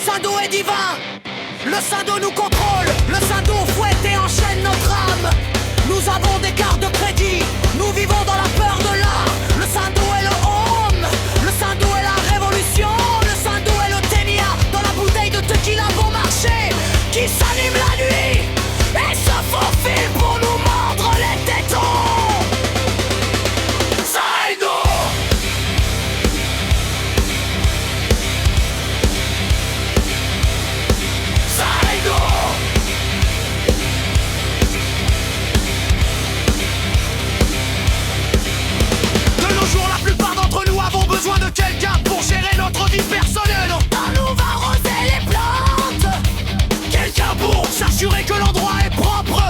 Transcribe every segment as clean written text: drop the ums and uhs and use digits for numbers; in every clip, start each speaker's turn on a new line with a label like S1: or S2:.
S1: Saindo est divin. Le Saindo nous contrôle. Le Saindo fouette et enchaîne notre âme. Nous avons des cartes de crédit. Nous vivons dans la peur de l'art. Le Saindo est le home. Le Saindo est la révolution. Le Saindo est le ténia dans la bouteille de tequila bon marché qui s'anime la nuit et se faufile pour nous mordre les tétons. Saindo. Saindo. De nos jours, la plupart d'entre nous avons besoin de quelqu'un pour gérer notre vie personnelle. On nous va arroser les plantes. Quelqu'un pour s'assurer que l'endroit est propre.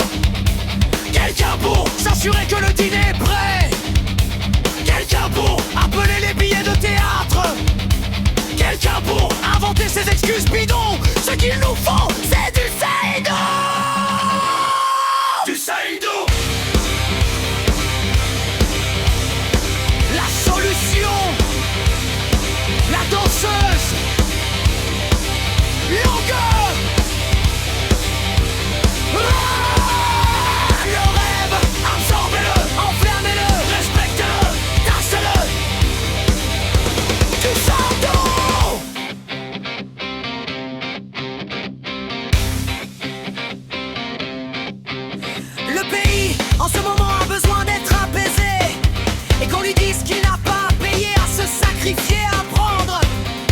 S1: Quelqu'un pour s'assurer que le dîner est prêt. Quelqu'un pour appeler les billets de théâtre. Quelqu'un pour inventer ses excuses bidons. Ce qu'il nous faut, c'est du Saindo. Du Saindo. La solution. La danseuse. Longueur. Le rêve, absorbez-le, enflammez-le, respectez-le, tassez-le. Du Saindo. Le pays, en ce moment, a besoin d'être apaisé. Et qu'on lui dise qu'il n'a pas à payer, à se sacrifier, à prendre.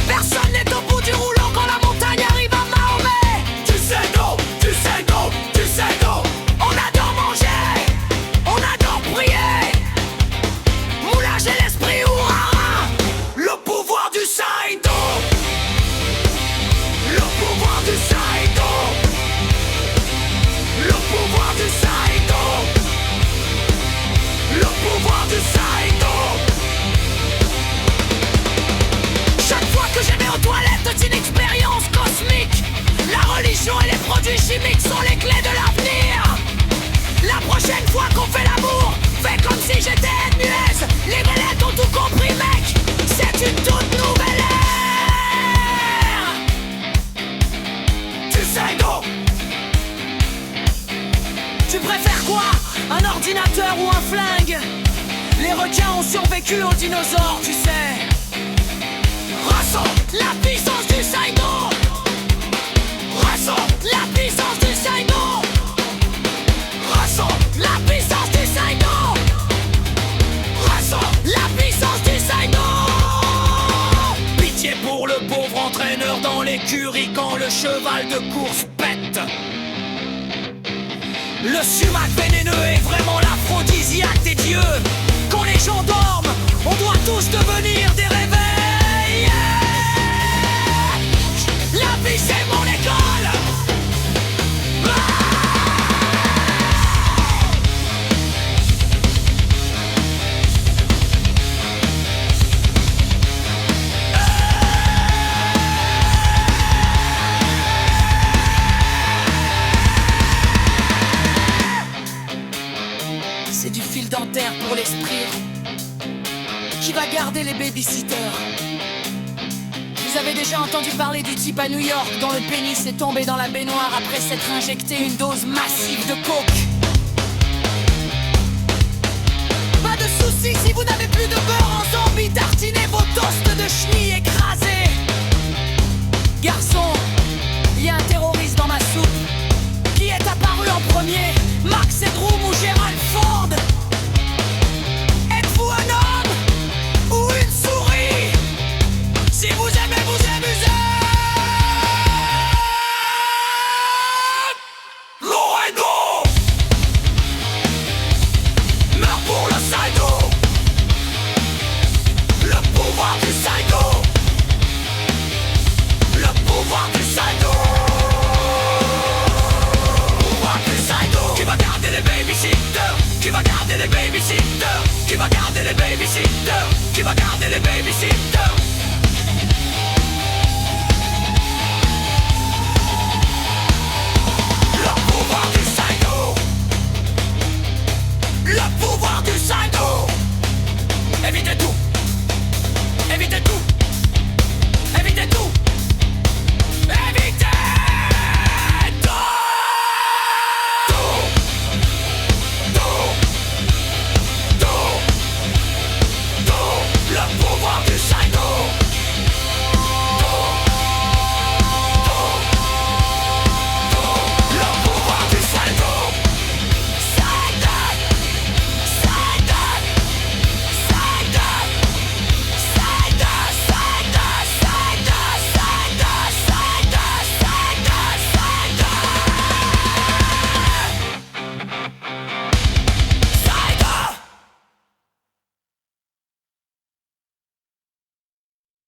S1: Personne n'est au bout du rouleau quand la montagne arrive à Mahomet. Du Saindo, du Saindo, du Saindo. On adore manger, on adore prier. Moulage et l'esprit ourara. Le pouvoir du Saindo. Le pouvoir du Saindo. Le pouvoir du Saindo. Le pouvoir du Saindo. Chaque fois que je vais aux toilettes, c'est une expérience cosmique. La religion et les produits chimiques sont les clés de l'avenir. La prochaine fois qu'on fait l'amour, fais comme si j'étais Nuez. Les belettes ont tout compris, mec. C'est une toute nouvelle ère. Du Saindo. Tu préfères quoi? Un ordinateur ou un flingue? Les requins ont survécu aux dinosaures, tu sais. Ressens la puissance du Saindo. Ressens la puissance du Saindo. Ressens la puissance du Saindo. Ressens la puissance du Saindo. Pitié pour le pauvre entraîneur dans l'écurie quand le cheval de course pète. Le sumac vénéneux est vraiment l'aphrodisiaque des dieux. Quand les gens dorment, on doit tous devenir des réveils. La vie c'est mon école. C'est du fil dentaire pour l'esprit. Qui va garder les babysitters? Vous avez déjà entendu parler du type à New York dont le pénis est tombé dans la baignoire après s'être injecté une dose massive de coke? Pas de soucis si vous n'avez plus de beurre en zombie, tartinez vos toasts de chenilles écrasés. Garçon, il y a un terroriste dans ma soupe. Qui est apparu en premier? Max Headroom ou Gerald Ford? Êtes-vous un homme ou une souris? Si vous aimez vous amuser. Loredo meurt pour le Saindo. Le pouvoir du Saindo. Le pouvoir du Saindo. Pouvoir du Saindo. Qui va garder les babysitters? Qui va garder les babysitters? Qui va garder les babysitters? Qui va garder les babysitters?